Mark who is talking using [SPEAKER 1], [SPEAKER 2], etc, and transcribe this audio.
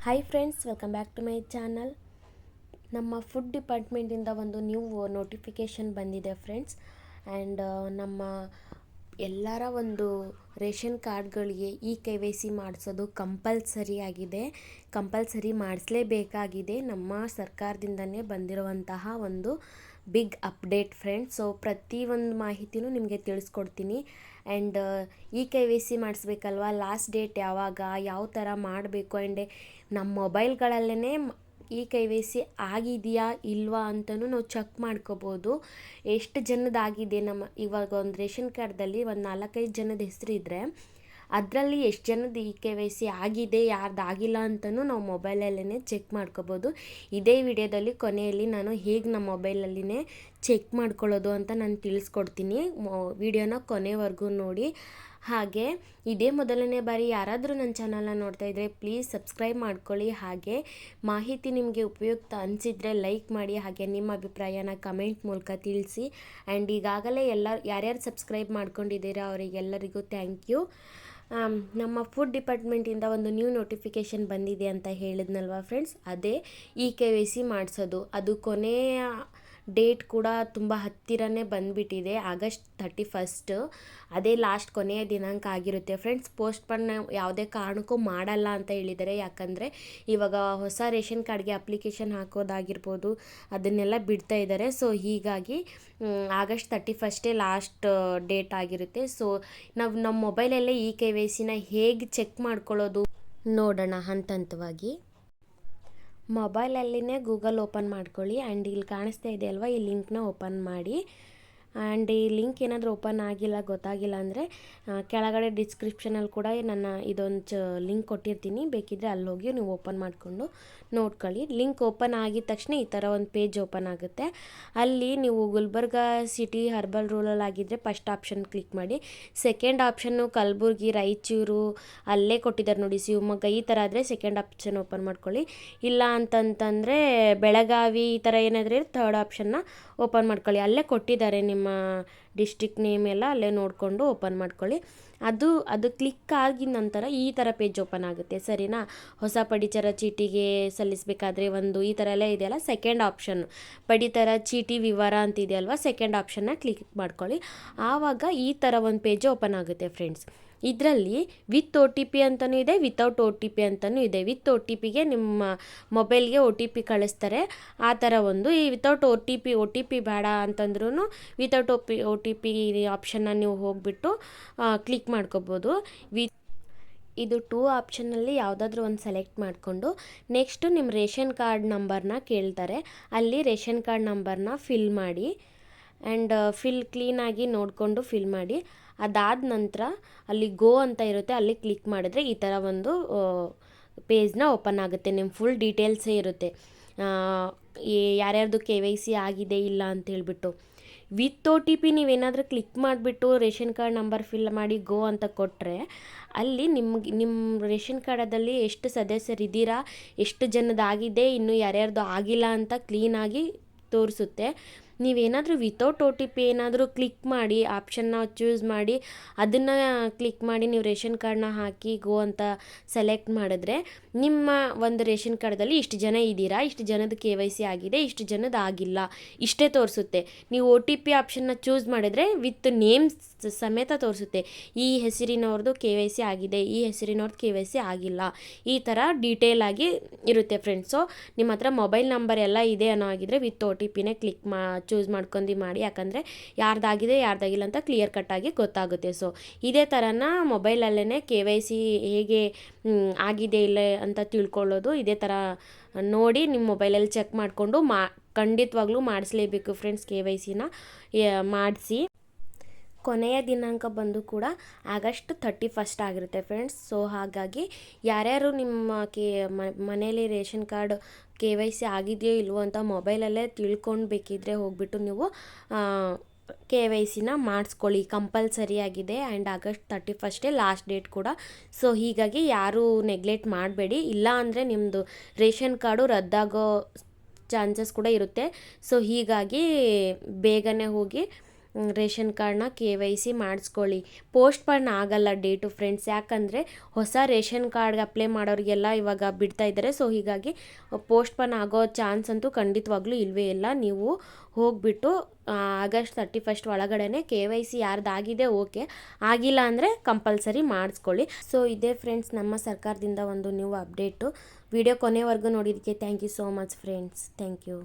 [SPEAKER 1] Hi friends, welcome back to my channel. ನಮ್ಮ food ಡಿಪಾರ್ಟ್ಮೆಂಟಿಂದ ಒಂದು ನ್ಯೂ ನೋಟಿಫಿಕೇಷನ್ ಬಂದಿದೆ ಫ್ರೆಂಡ್ಸ್. ಆ್ಯಂಡ್ ನಮ್ಮ ಎಲ್ಲರ ಒಂದು ರೇಷನ್ ಕಾರ್ಡ್ಗಳಿಗೆ KYC ಮಾಡಿಸೋದು ಕಂಪಲ್ಸರಿ ಮಾಡಿಸಲೇಬೇಕಾಗಿದೆ. ನಮ್ಮ ಸರ್ಕಾರದಿಂದನೇ ಬಂದಿರುವಂತಹ ಒಂದು ಬಿಗ್ ಅಪ್ಡೇಟ್ ಫ್ರೆಂಡ್ಸ್. ಸೊ ಪ್ರತಿಯೊಂದು ಮಾಹಿತಿನೂ ನಿಮಗೆ ತಿಳಿಸ್ಕೊಡ್ತೀನಿ. ಆ್ಯಂಡ್ KYC ಮಾಡಿಸ್ಬೇಕಲ್ವ, ಲಾಸ್ಟ್ ಡೇಟ್ ಯಾವಾಗ, ಯಾವ ಥರ ಮಾಡಬೇಕು, ಆ್ಯಂಡ್ ನಮ್ಮ ಮೊಬೈಲ್ಗಳಲ್ಲೇ KYC ಆಗಿದೆಯಾ ಇಲ್ವಾ ಅಂತಲೂ ನಾವು ಚೆಕ್ ಮಾಡ್ಕೋಬೋದು. ಎಷ್ಟು ಜನದಾಗಿದೆ, ನಮ್ಮ ಇವಾಗ ಒಂದು ರೇಷನ್ ಕಾರ್ಡ್ದಲ್ಲಿ ಒಂದು 4-5 ಜನದ ಹೆಸರು ಇದ್ದರೆ ಅದರಲ್ಲಿ ಎಷ್ಟು ಜನದ KYC ಆಗಿದೆ, ಯಾರ್ದಾಗಿಲ್ಲ ಅಂತಲೂ ನಾವು ಮೊಬೈಲಲ್ಲೇ ಚೆಕ್ ಮಾಡ್ಕೋಬೋದು. ಇದೇ ವಿಡಿಯೋದಲ್ಲಿ ಕೊನೆಯಲ್ಲಿ ನಾನು ಹೇಗೆ ನಮ್ಮ ಮೊಬೈಲಲ್ಲಿನೇ ಚೆಕ್ ಮಾಡ್ಕೊಳ್ಳೋದು ಅಂತ ನಾನು ತಿಳಿಸ್ಕೊಡ್ತೀನಿ. ವಿಡಿಯೋನ ಕೊನೆವರೆಗೂ ನೋಡಿ. ಹಾಗೆ ಇದೇ ಮೊದಲನೇ ಬಾರಿ ಯಾರಾದರೂ ನನ್ನ ಚಾನಲ್ನ ನೋಡ್ತಾ ಇದ್ದರೆ ಪ್ಲೀಸ್ ಸಬ್ಸ್ಕ್ರೈಬ್ ಮಾಡ್ಕೊಳ್ಳಿ. ಹಾಗೆ ಮಾಹಿತಿ ನಿಮಗೆ ಉಪಯುಕ್ತ ಅನಿಸಿದರೆ ಲೈಕ್ ಮಾಡಿ. ಹಾಗೆ ನಿಮ್ಮ ಅಭಿಪ್ರಾಯನ ಕಮೆಂಟ್ ಮೂಲಕ ತಿಳಿಸಿ. ಆ್ಯಂಡ್ ಈಗಾಗಲೇ ಯಾರ್ಯಾರು ಸಬ್ಸ್ಕ್ರೈಬ್ ಮಾಡ್ಕೊಂಡಿದ್ದೀರಾ ಅವರಿಗೆಲ್ಲರಿಗೂ ಥ್ಯಾಂಕ್ ಯು. ನಮ್ಮ ಫುಡ್ ಡಿಪಾರ್ಟ್ಮೆಂಟಿಂದ ಒಂದು ನ್ಯೂ ನೋಟಿಫಿಕೇಷನ್ ಬಂದಿದೆ ಅಂತ ಹೇಳಿದ್ನಲ್ವ ಫ್ರೆಂಡ್ಸ್, ಅದೇ KYC ಮಾಡಿಸೋದು. ಅದು ಕೊನೆಯ ಡೇಟ್ ಕೂಡ ತುಂಬ ಹತ್ತಿರನೇ ಬಂದುಬಿಟ್ಟಿದೆ, ಆಗಸ್ಟ್ 31. ಅದೇ ಲಾಸ್ಟ್ ಕೊನೆಯ ದಿನಾಂಕ ಆಗಿರುತ್ತೆ ಫ್ರೆಂಡ್ಸ್. ಪೋಸ್ಟ್ಪೋನ್ ಯಾವುದೇ ಕಾರಣಕ್ಕೂ ಮಾಡಲ್ಲ ಅಂತ ಹೇಳಿದ್ದಾರೆ. ಯಾಕಂದರೆ ಇವಾಗ ಹೊಸ ರೇಷನ್ ಕಾರ್ಡ್ಗೆ ಅಪ್ಲಿಕೇಶನ್ ಹಾಕೋದಾಗಿರ್ಬೋದು, ಅದನ್ನೆಲ್ಲ ಬಿಡ್ತಾ ಇದ್ದಾರೆ. ಸೊ ಹೀಗಾಗಿ ಆಗಸ್ಟ್ 31 ಲಾಸ್ಟ್ ಡೇಟ್ ಆಗಿರುತ್ತೆ. ಸೊ ನಾವು ನಮ್ಮ ಮೊಬೈಲಲ್ಲೇ KYCನ ಹೇಗೆ ಚೆಕ್ ಮಾಡ್ಕೊಳ್ಳೋದು ನೋಡೋಣ ಹಂತವಾಗಿ. ಮೊಬೈಲಲ್ಲಿನೇ ಗೂಗಲ್ ಓಪನ್ ಮಾಡ್ಕೊಳ್ಳಿ. ಆ್ಯಂಡ್ ಇಲ್ಲಿ ಕಾಣಿಸ್ತಾ ಇದೆ ಅಲ್ವಾ, ಈ ಲಿಂಕ್ನ ಓಪನ್ ಮಾಡಿ. ಆ್ಯಂಡ್ ಈ ಲಿಂಕ್ ಏನಾದರೂ ಓಪನ್ ಗೊತ್ತಾಗಿಲ್ಲ ಅಂದರೆ ಕೆಳಗಡೆ ಡಿಸ್ಕ್ರಿಪ್ಷನಲ್ಲಿ ಕೂಡ ನನ್ನ ಇದೊಂದು ಲಿಂಕ್ ಕೊಟ್ಟಿರ್ತೀನಿ, ಬೇಕಿದ್ದರೆ ಅಲ್ಲಿ ಹೋಗಿ ನೀವು ಓಪನ್ ಮಾಡಿಕೊಂಡು ನೋಡ್ಕೊಳ್ಳಿ. ಲಿಂಕ್ ಓಪನ್ ಆಗಿದ ತಕ್ಷಣ ಈ ಥರ ಒಂದು ಪೇಜ್ ಓಪನ್ ಆಗುತ್ತೆ. ಅಲ್ಲಿ ನೀವು ಗುಲ್ಬರ್ಗಾ ಸಿಟಿ ಅರ್ಬನ್ ರೂರಲ್ ಆಗಿದ್ದರೆ ಫಸ್ಟ್ ಆಪ್ಷನ್ ಕ್ಲಿಕ್ ಮಾಡಿ. ಸೆಕೆಂಡ್ ಆಪ್ಷನ್ನು ಕಲಬುರ್ಗಿ, ರಾಯಚೂರು ಅಲ್ಲೇ ಕೊಟ್ಟಿದ್ದಾರೆ ನೋಡಿ, ಶಿವಮೊಗ್ಗ, ಈ ಥರ ಆದರೆ ಸೆಕೆಂಡ್ ಆಪ್ಷನ್ ಓಪನ್ ಮಾಡ್ಕೊಳ್ಳಿ. ಇಲ್ಲ ಅಂತಂತಂದರೆ ಬೆಳಗಾವಿ ಈ ಥರ ಏನಾದರೂ ಥರ್ಡ್ ಆಪ್ಷನ್ನ ಓಪನ್ ಮಾಡ್ಕೊಳ್ಳಿ. ಅಲ್ಲೇ ಕೊಟ್ಟಿದ್ದಾರೆ ನಿಮ್ಮ ಡಿಸ್ಟ್ರಿಕ್ಟ್ ನೇಮ್ ಎಲ್ಲ, ಅಲ್ಲೇ ನೋಡಿಕೊಂಡು ಓಪನ್ ಮಾಡ್ಕೊಳ್ಳಿ. ಅದು ಕ್ಲಿಕ್ ಆಗಿದ ನಂತರ ಈ ಥರ ಪೇಜ್ ಓಪನ್ ಆಗುತ್ತೆ, ಸರಿನಾ. ಹೊಸ ಪಡಿತರ ಚೀಟಿಗೆ ಸಲ್ಲಿಸಬೇಕಾದ್ರೆ ಒಂದು ಈ ಥರ ಎಲ್ಲ ಇದೆಯಲ್ಲ, ಸೆಕೆಂಡ್ ಆಪ್ಷನ್ ಪಡಿತರ ಚೀಟಿ ವಿವರ ಅಂತ ಇದೆಯಲ್ವ, ಸೆಕೆಂಡ್ ಆಪ್ಷನ್ನ ಕ್ಲಿಕ್ ಮಾಡ್ಕೊಳ್ಳಿ. ಆವಾಗ ಈ ಥರ ಒಂದು ಪೇಜ್ ಓಪನ್ ಆಗುತ್ತೆ ಫ್ರೆಂಡ್ಸ್. ಇದರಲ್ಲಿ ವಿತ್ OTP ಅಂತಲೂ ಇದೆ, ವಿತೌಟ್ OTP ಅಂತಲೂ ಇದೆ. ವಿತ್ OTPಗೆ ನಿಮ್ಮ ಮೊಬೈಲ್ಗೆ OTP ಕಳಿಸ್ತಾರೆ, ಆ ಥರ ಒಂದು. ಈ ವಿತೌಟ್ OTP ಬೇಡ ಅಂತಂದ್ರೂ ವಿತೌಟ್ OTP ಆಪ್ಷನ್ನ ನೀವು ಹೋಗಿಬಿಟ್ಟು ಕ್ಲಿಕ್ ಮಾಡ್ಕೋಬೋದು. ಇದು 2 ಆಪ್ಷನ್ನಲ್ಲಿ ಯಾವುದಾದ್ರೂ ಒಂದು ಸೆಲೆಕ್ಟ್ ಮಾಡಿಕೊಂಡು ನೆಕ್ಸ್ಟು ನಿಮ್ಮ ರೇಷನ್ ಕಾರ್ಡ್ ನಂಬರ್ನ ಕೇಳ್ತಾರೆ. ಅಲ್ಲಿ ರೇಷನ್ ಕಾರ್ಡ್ ನಂಬರ್ನ ಫಿಲ್ ಮಾಡಿ. ಆ್ಯಂಡ್ ಕ್ಲೀನಾಗಿ ನೋಡಿಕೊಂಡು ಫಿಲ್ ಮಾಡಿ. ಅದಾದ ನಂತರ ಅಲ್ಲಿ ಗೋ ಅಂತ ಇರುತ್ತೆ, ಅಲ್ಲಿ ಕ್ಲಿಕ್ ಮಾಡಿದ್ರೆ ಈ ಥರ ಒಂದು ಪೇಜ್ನ ಓಪನ್ ಆಗುತ್ತೆ. ನಿಮ್ಮ ಫುಲ್ ಡೀಟೇಲ್ಸೇ ಇರುತ್ತೆ, ಯಾರ್ಯಾರ್ದು KYC ಆಗಿದೆ ಇಲ್ಲ ಅಂತ ಹೇಳ್ಬಿಟ್ಟು. ವಿತ್ OTP ನೀವೇನಾದರೂ ಕ್ಲಿಕ್ ಮಾಡಿಬಿಟ್ಟು ರೇಷನ್ ಕಾರ್ಡ್ ನಂಬರ್ ಫಿಲ್ ಮಾಡಿ ಗೋ ಅಂತ ಕೊಟ್ಟರೆ ಅಲ್ಲಿ ನಿಮ್ಮ ರೇಷನ್ ಕಾರ್ಡಲ್ಲಿ ಎಷ್ಟು ಸದಸ್ಯರಿದ್ದೀರಾ, ಎಷ್ಟು ಜನದಾಗಿದೆ, ಇನ್ನು ಯಾರ್ಯಾರ್ದು ಆಗಿಲ್ಲ ಅಂತ ಕ್ಲೀನಾಗಿ ತೋರಿಸುತ್ತೆ. ನೀವೇನಾದರೂ ವಿತೌಟ್ OTP ಏನಾದರೂ ಕ್ಲಿಕ್ ಮಾಡಿ ಆಪ್ಷನ್ನ ಚೂಸ್ ಮಾಡಿ ಅದನ್ನು ಕ್ಲಿಕ್ ಮಾಡಿ ನೀವು ರೇಷನ್ ಕಾರ್ಡ್ನ ಹಾಕಿ ಗೋ ಅಂತ ಸೆಲೆಕ್ಟ್ ಮಾಡಿದ್ರೆ ನಿಮ್ಮ ಒಂದು ರೇಷನ್ ಕಾರ್ಡ್ದಲ್ಲಿ ಇಷ್ಟು ಜನ ಇದ್ದೀರಾ, ಇಷ್ಟು ಜನದ KYC ಆಗಿದೆ, ಇಷ್ಟು ಜನದ ಆಗಿಲ್ಲ, ಇಷ್ಟೇ ತೋರಿಸುತ್ತೆ. ನೀವು OTP ಆಪ್ಷನ್ನ ಚೂಸ್ ಮಾಡಿದರೆ ವಿತ್ ನೇಮ್ಸ್ ಸಮೇತ ತೋರಿಸುತ್ತೆ. ಈ ಹೆಸರಿನವ್ರದ್ದು KYC ಆಗಿದೆ, ಈ ಹೆಸರಿನವ್ರದ್ದು KYC ಆಗಿಲ್ಲ, ಈ ಥರ ಡೀಟೇಲ್ ಆಗಿ ಇರುತ್ತೆ ಫ್ರೆಂಡ್ಸ್. ಸೊ ನಿಮ್ಮ ಹತ್ರ ಮೊಬೈಲ್ ನಂಬರ್ ಎಲ್ಲ ಇದೆ ಅನ್ನೋ ಆಗಿದ್ರೆ ವಿತ್ OTPನೇ ಕ್ಲಿಕ್ ಚೂಸ್ ಮಾಡ್ಕೊಂಡು ಮಾಡಿ. ಯಾಕಂದರೆ ಯಾರ್ದಾಗಿದೆ ಯಾರ್ದಾಗಿಲ್ಲ ಅಂತ ಕ್ಲಿಯರ್ ಕಟ್ಟಾಗಿ ಗೊತ್ತಾಗುತ್ತೆ. ಸೊ ಇದೇ ಥರನ ಮೊಬೈಲಲ್ಲೇ KYC ಹೇಗೆ ಆಗಿದೆ ಇಲ್ಲ ಅಂತ ತಿಳ್ಕೊಳ್ಳೋದು. ಇದೇ ಥರ ನೋಡಿ ನಿಮ್ಮ ಮೊಬೈಲಲ್ಲಿ ಚೆಕ್ ಮಾಡಿಕೊಂಡು ಖಂಡಿತವಾಗ್ಲೂ ಮಾಡಿಸ್ಲೇಬೇಕು ಫ್ರೆಂಡ್ಸ್. KYCನ ಮಾಡಿಸಿ. ಕೊನೆಯ ದಿನಾಂಕ ಬಂದು ಕೂಡ ಆಗಸ್ಟ್ 31 ಆಗಿರುತ್ತೆ ಫ್ರೆಂಡ್ಸ್. ಸೊ ಹಾಗಾಗಿ ಯಾರ್ಯಾರು ನಿಮ್ಮ ಮನೇಲಿ ರೇಷನ್ ಕಾರ್ಡ್ KYC ಆಗಿದೆಯೋ ಇಲ್ವೋ ಅಂತ ಮೊಬೈಲಲ್ಲೇ ತಿಳ್ಕೊಂಡು ಬೇಕಿದ್ದರೆ ಹೋಗ್ಬಿಟ್ಟು ನೀವು KYCನ ಮಾಡಿಸ್ಕೊಳ್ಳಿ, ಕಂಪಲ್ಸರಿ ಆಗಿದೆ. ಆ್ಯಂಡ್ ಆಗಸ್ಟ್ 31 ಲಾಸ್ಟ್ ಡೇಟ್ ಕೂಡ. ಸೊ ಹೀಗಾಗಿ ಯಾರೂ ನೆಗ್ಲೆಕ್ಟ್ ಮಾಡಬೇಡಿ, ಇಲ್ಲ ಅಂದರೆ ನಿಮ್ಮದು ರೇಷನ್ ಕಾರ್ಡು ರದ್ದಾಗೋ ಚಾನ್ಸಸ್ ಕೂಡ ಇರುತ್ತೆ. ಸೊ ಹೀಗಾಗಿ ಬೇಗನೆ ಹೋಗಿ ರೇಷನ್ ಕಾರ್ಡ್ನ KYC ಮಾಡಿಸ್ಕೊಳ್ಳಿ. ಪೋಸ್ಟ್ಪೋನ್ ಆಗಲ್ಲ ಡೇಟು ಫ್ರೆಂಡ್ಸ್, ಯಾಕಂದರೆ ಹೊಸ ರೇಷನ್ ಕಾರ್ಡ್ಗೆ ಅಪ್ಲೈ ಮಾಡೋರಿಗೆಲ್ಲ ಇವಾಗ ಬಿಡ್ತಾ ಇದ್ದಾರೆ. ಸೊ ಹೀಗಾಗಿ ಪೋಸ್ಟ್ಪೋನ್ ಆಗೋ ಚಾನ್ಸ್ ಅಂತೂ ಖಂಡಿತವಾಗ್ಲೂ ಇಲ್ಲವೇ ಇಲ್ಲ. ನೀವು ಹೋಗಿಬಿಟ್ಟು ಆಗಸ್ಟ್ 31 ಒಳಗಡೆ KYC ಯಾರ್ದಾಗಿದೆ ಓಕೆ, ಆಗಿಲ್ಲ ಅಂದರೆ ಕಂಪಲ್ಸರಿ ಮಾಡಿಸ್ಕೊಳ್ಳಿ. ಸೊ ಇದೇ ಫ್ರೆಂಡ್ಸ್ ನಮ್ಮ ಸರ್ಕಾರದಿಂದ ಒಂದು ನ್ಯೂ ಅಪ್ಡೇಟು. ವಿಡಿಯೋ ಕೊನೆವರೆಗೂ ನೋಡಿದ್ದಕ್ಕೆ thank you so much friends. Thank you.